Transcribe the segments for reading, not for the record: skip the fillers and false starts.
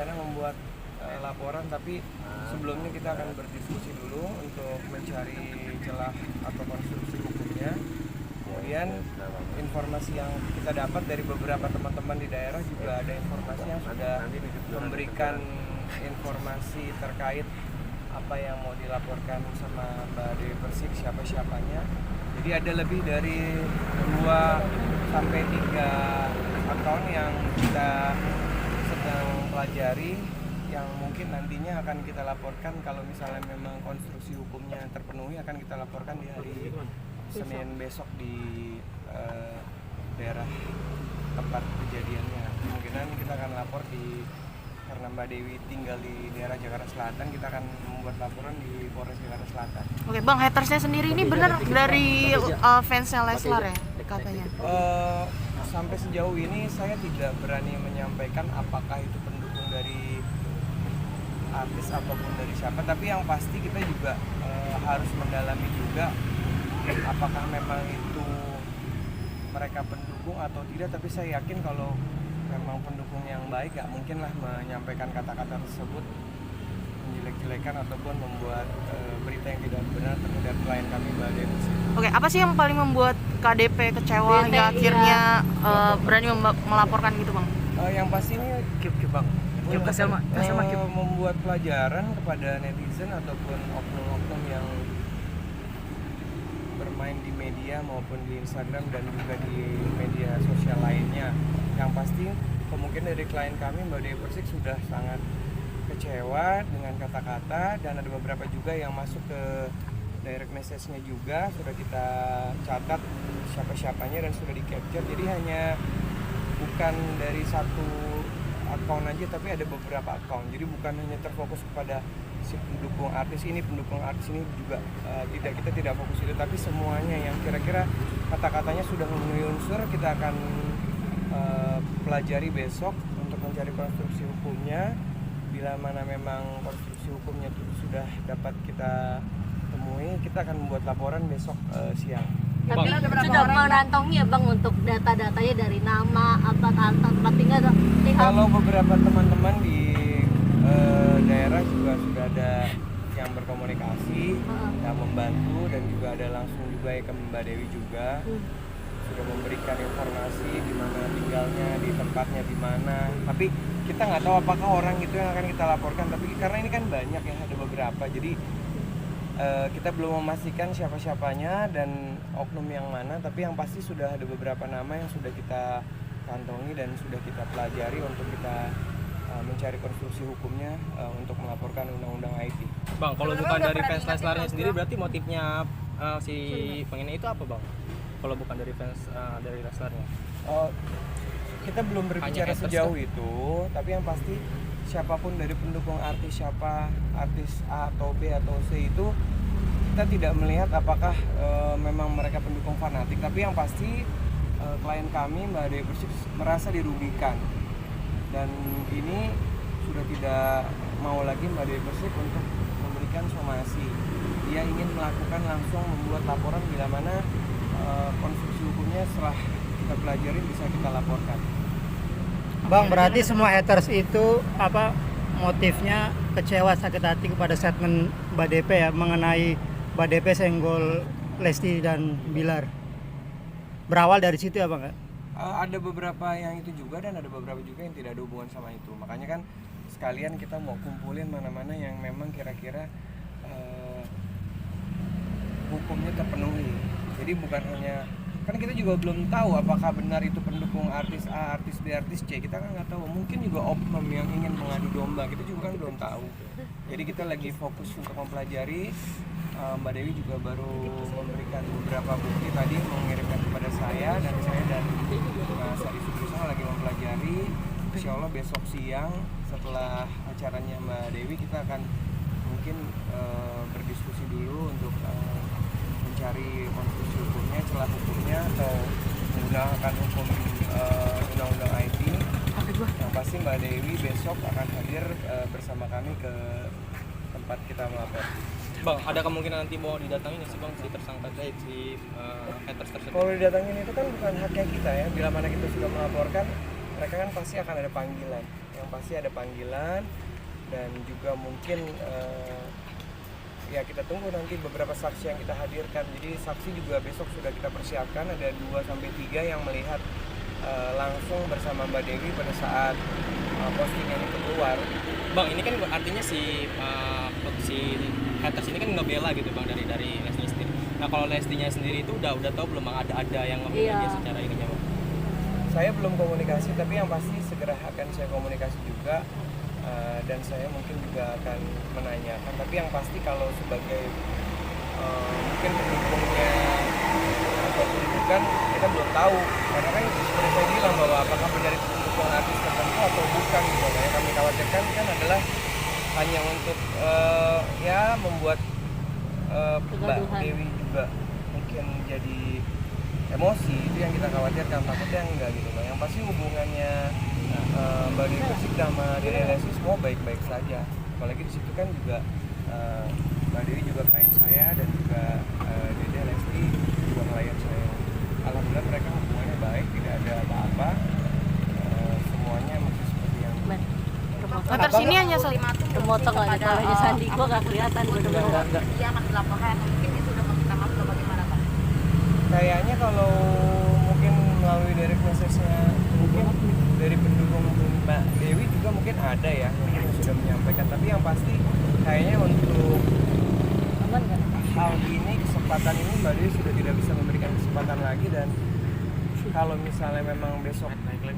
berencana membuat laporan, tapi sebelumnya kita akan berdiskusi dulu untuk mencari celah atau konstruksi hukumnya. Kemudian informasi yang kita dapat dari beberapa teman-teman di daerah juga ada informasi yang sudah memberikan informasi terkait apa yang mau dilaporkan sama Mbak Dewi Persik, siapa-siapanya. Jadi ada lebih dari 2 sampai 3 akun yang kita sedang pelajari, yang mungkin nantinya akan kita laporkan kalau misalnya memang konstruksi hukumnya terpenuhi, akan kita laporkan di hari Senin besok di daerah tempat kejadiannya. Kemungkinan kita akan lapor karena Mbak Dewi tinggal di daerah Jakarta Selatan, kita akan membuat laporan di Polres Jakarta Selatan. Oke Bang, hatersnya sendiri ini benar dari fansnya Leslar ya katanya? Sampai sejauh ini saya tidak berani menyampaikan apakah itu pendukung dari artis ataupun dari siapa, tapi yang pasti kita juga harus mendalami juga apakah memang itu mereka pendukung atau tidak. Tapi saya yakin kalau memang pendukung yang baik, gak mungkin lah menyampaikan kata-kata tersebut menjelek-jelekan ataupun membuat berita yang tidak benar terhadap klien kami, Mbak Dewi. Oke, apa sih yang paling membuat KDP kecewa hingga akhirnya berani melaporkan gitu Bang? Yang pasti ini Bang, membuat pelajaran kepada netizen ataupun oknum-oknum yang bermain di media maupun di Instagram dan juga di media sosial lainnya. Yang pasti kemungkinan dari klien kami, Mbak Dewi Persik, sudah sangat kecewa dengan kata-kata, dan ada beberapa juga yang masuk ke direct message-nya juga sudah kita catat siapa-siapanya dan sudah di capture. Jadi hanya bukan dari satu akun aja, tapi ada beberapa akun. Jadi bukan hanya terfokus kepada si pendukung artis ini juga kita tidak fokus itu, tapi semuanya yang kira-kira kata-katanya sudah memenuhi unsur kita akan pelajari besok untuk mencari konstruksi hukumnya. Bila mana memang konstruksi hukumnya itu sudah dapat kita temui, kita akan membuat laporan besok siang. Tapi sudah mengantongi ya Bang untuk data-datanya dari nama, tempat tinggal. Kalau beberapa teman-teman di daerah juga sudah ada yang berkomunikasi, yang membantu, dan juga ada langsung juga ke Mbak Dewi juga sudah memberikan informasi di mana tinggalnya, di tempatnya di mana. Tapi kita nggak tahu apakah orang itu yang akan kita laporkan. Tapi karena ini kan banyak ya, ada beberapa, jadi kita belum memastikan siapa-siapanya dan oknum yang mana. Tapi yang pasti sudah ada beberapa nama yang sudah kita kantongi dan sudah kita pelajari untuk kita mencari konstruksi hukumnya untuk melaporkan undang-undang IT. Bang, kalau bukan dari fans Leslarnya sendiri, berarti motifnya si pengennya itu apa Bang? Kalau bukan dari fans dari Leslarnya? Kita belum berbicara sejauh itu, tapi yang pasti siapapun dari pendukung artis, siapa artis A atau B atau C itu, kita tidak melihat apakah memang mereka pendukung fanatik. Tapi yang pasti klien kami, Mbak Dewi Persik, merasa dirugikan, dan ini sudah tidak mau lagi Mbak Dewi Persik untuk memberikan somasi. Dia ingin melakukan langsung membuat laporan bila mana konstruksi hukumnya setelah kita pelajari bisa kita laporkan. Bang, berarti semua haters itu motifnya kecewa, sakit hati kepada statement Mbak DP ya mengenai Mbak DP senggol Lesti dan Bilar. Berawal dari situ ya Bang? Ada beberapa yang itu juga dan ada beberapa juga yang tidak ada hubungan sama itu. Makanya kan sekalian kita mau kumpulin mana-mana yang memang kira-kira hukumnya terpenuhi. Jadi bukan hanya, kan kita juga belum tahu apakah benar itu pendukung artis A, artis B, artis C. Kita kan nggak tahu. Mungkin juga oknum yang ingin mengadu domba, kita juga kan belum tahu. Jadi kita lagi fokus untuk mempelajari. Mbak Dewi juga baru memberikan beberapa bukti tadi, mengirimkan kepada saya dan Sari Sutrisno lagi mempelajari. Insya Allah besok siang setelah acaranya Mbak Dewi kita akan mungkin berdiskusi dulu untuk mencari konstruksi hukumnya, celah hukumnya, atau menggunakan hukum undang-undang IT. Yang pasti Mbak Dewi besok akan hadir bersama kami ke tempat kita melapor. Bang, ada kemungkinan nanti mau didatangin sih Bang si tersangka si haters tersebut? Kalau didatangin itu kan bukan haknya kita ya. Bila mana kita sudah melaporkan, mereka kan pasti akan ada panggilan, dan juga mungkin ya kita tunggu nanti beberapa saksi yang kita hadirkan. Jadi saksi juga besok sudah kita persiapkan, ada 2-3 yang melihat langsung bersama Mbak Dewi pada saat postingan itu keluar. Bang, ini kan artinya si haters ini kan ngebela gitu bang dari Lesti sendiri. Nah kalau Lestinya sendiri itu udah tahu belum bang ada yang ngebela dia secara ininya bang? Saya belum komunikasi, tapi yang pasti segera akan saya komunikasi juga, dan saya mungkin juga akan menanyakan. Tapi yang pasti kalau sebagai mungkin pendukungnya atau bukan, kita belum tahu, karena kan seperti saya bilang bahwa apakah benar itu pendukung artis tertentu atau bukan gitu. Nah, yang kami khawatirkan kan adalah hanya untuk ya membuat Mbak Dewi juga mungkin jadi emosi. Itu yang kita khawatirkan, takutnya enggak gitu Mbak. Yang pasti hubungannya Mbak Dewi Persik sama Dede Lesti semua baik-baik saja. Apalagi di situ kan juga Mbak Dewi juga klien saya, dan juga Dede Lesti juga klien saya. Alhamdulillah mereka hubungannya baik, tidak ada apa-apa. Semuanya masih seperti yang Haters ini hanya ultimatum Termotong nggak ada palanya Sandi, gue nggak kelihatan bener-bener. dia akan dilaporkan, mungkin itu udah meminta maaf atau bagaimana Pak? kayaknya kalau mungkin melalui direct message-nya mungkin dari pendukung Mbak Dewi juga mungkin ada ya yang sudah menyampaikan, tapi yang pasti kayaknya untuk Aman nggak? hal ini, kesempatan ini Mbak Dewi sudah tidak bisa memberikan kesempatan lagi. Dan kalau misalnya memang besok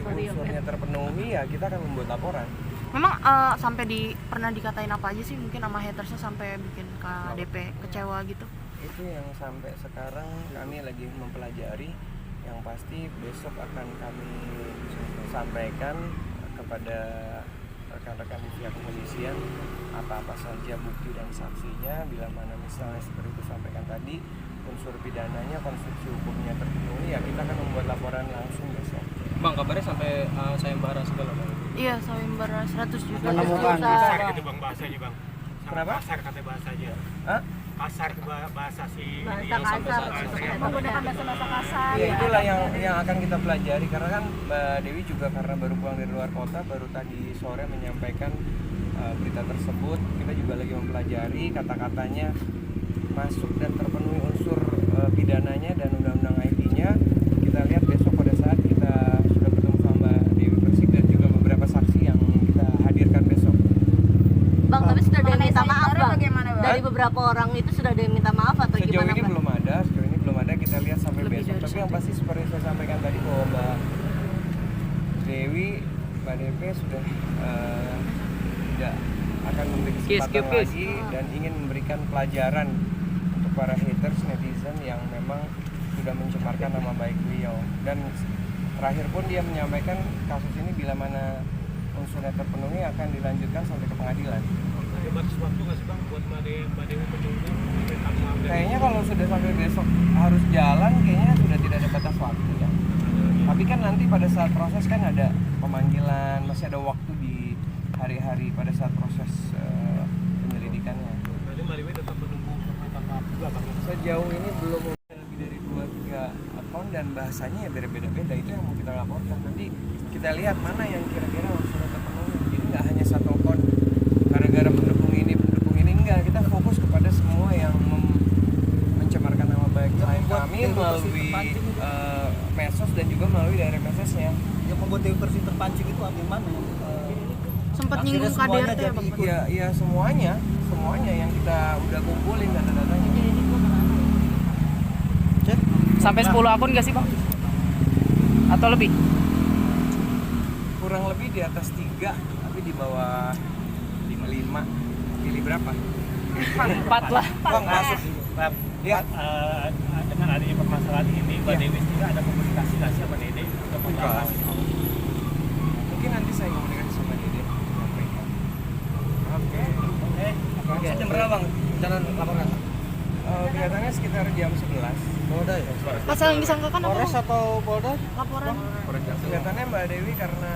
unsurnya terpenuhi, ya kita akan membuat laporan. Memang sampai pernah dikatain apa aja sih mungkin sama hatersnya sampai bikin KDP kecewa gitu? Itu yang sampai sekarang kami lagi mempelajari. Yang pasti besok akan kami sampaikan kepada rekan-rekan di pihak kepolisian apa-apa saja bukti dan saksinya. Bila mana misalnya seperti itu sampaikan tadi, unsur pidananya, konstruksi hukumnya terpenuhi, ya kita akan membuat laporan langsung besok. Bang, kabarnya sampai sayembara segala bang? Iya, sayembara 100 juta. Menemukan Kasar gitu bang bahasanya bang. Kenapa? Kasar katanya bahasanya. Hah? Kasar ke bahasa si Bahasa kasar, menggunakan bahasa kasar. Ya itulah yang akan kita pelajari, karena kan Mbak Dewi juga karena baru pulang dari luar kota, baru tadi sore menyampaikan berita tersebut. Kita juga lagi mempelajari kata-katanya masuk dan terpenuhi unsur pidananya dan undang-undang IT-nya. Kita lihat besok pada saat kita sudah bertemu sama Mbak Dewi Persik dan juga beberapa saksi yang kita hadirkan besok. Bang, tapi sudah ada yang minta maaf bang. Bagaimana, Bang? Dari beberapa orang itu sudah ada yang minta maaf atau Sejauh gimana ini bang? belum ada, kita lihat sampai Lebih besok. dari Tapi yang satu. pasti seperti saya sampaikan tadi bahwa Mbak Dewi, Mbak DP sudah tidak akan memberi kesempatan lagi dan ingin memberikan pelajaran untuk para haters, netizen yang memang sudah mencemarkan nama baik beliau. Dan terakhir pun dia menyampaikan kasus ini bila mana unsurnya terpenuhi akan dilanjutkan sampai ke pengadilan. Ada batas waktu nggak sih bang buat Mbak Dewi menunggu minta maaf dan Kayaknya kalau sudah sampai besok harus jalan, kayaknya sudah tidak ada batas waktu ya. Tapi kan nanti pada saat proses kan ada pemanggilan, masih ada waktu di hari-hari pada saat proses penyelidikannya. Berarti Mbak Dewi tetap menunggu minta maaf juga bang. Sejauh ini belum lebih dari 2-3 akun dan bahasanya ya beda-beda. Itu yang mau kita laporkan. Nanti kita lihat mana yang kira-kira unsurnya terpenuhi. Jadi nggak hanya satu akun gara-gara pendukung ini enggak. Kita fokus kepada semua yang mencemarkan nama baik klien kami melalui medsos dan juga melalui direct message-nya. Yang membuat Dewi Persik terpancing itu apa yang mana? Sempat Akhirnya nyinggung semuanya KDRT ya, Bang? Ya semuanya yang kita udah kumpulin data-datanya. Sampai 10 akun nggak sih, Bang? Atau lebih? Kurang lebih di atas 3, tapi di bawah 5. Pilih berapa? 4 lah. Bang, masuk. Bang, Ya. dengan adanya permasalahan ini Mbak Ya. Dewi sendiri ada komunikasi nggak sih sama Dede untuk mengatasi? Mungkin nanti saya komunikasi sama Dede. Sampaikan. Oke. Oke. Jam berapa bang? Jalan laporan. Kelihatannya sekitar jam 11. Polda ya? Pasal yang disangkakan apa, Polres Bang? atau Polda? Laporan. Kelihatannya Mbak Dewi karena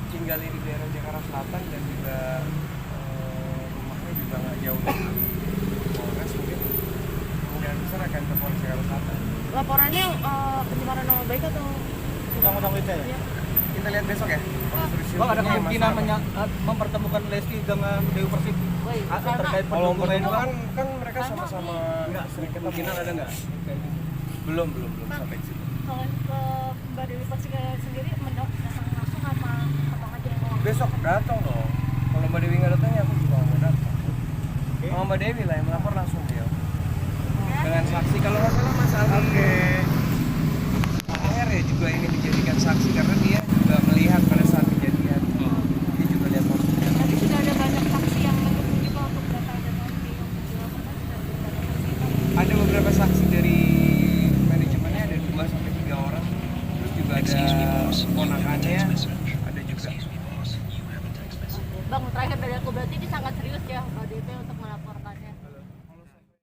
tinggal di daerah Jakarta Selatan dan juga rumahnya juga nggak jauh dari Polres, mungkin kemungkinan besar akan ke Polres Jakarta Selatan. Laporannya pencemaran nama baik atau undang-undang ITE. Kita lihat besok ya. Bang, ada kemungkinan mempertemukan Lesti dengan Dewi Persik Woi, terkait Kalau pendukung berdua itu kan mereka sama-sama sering ketemu. kemungkinan ada nggak? Belum sampai ke situ. Kalau ke Mbak Dewi Persik sendiri datang langsung apa abang aja yang ngomong? Besok datang dong. Kalau Mbak Dewi nggak datang ya aku juga nggak mau datang. Sama Mbak Dewi lah yang melapor langsung dia. Dengan saksi kalau nggak salah Mas Ali.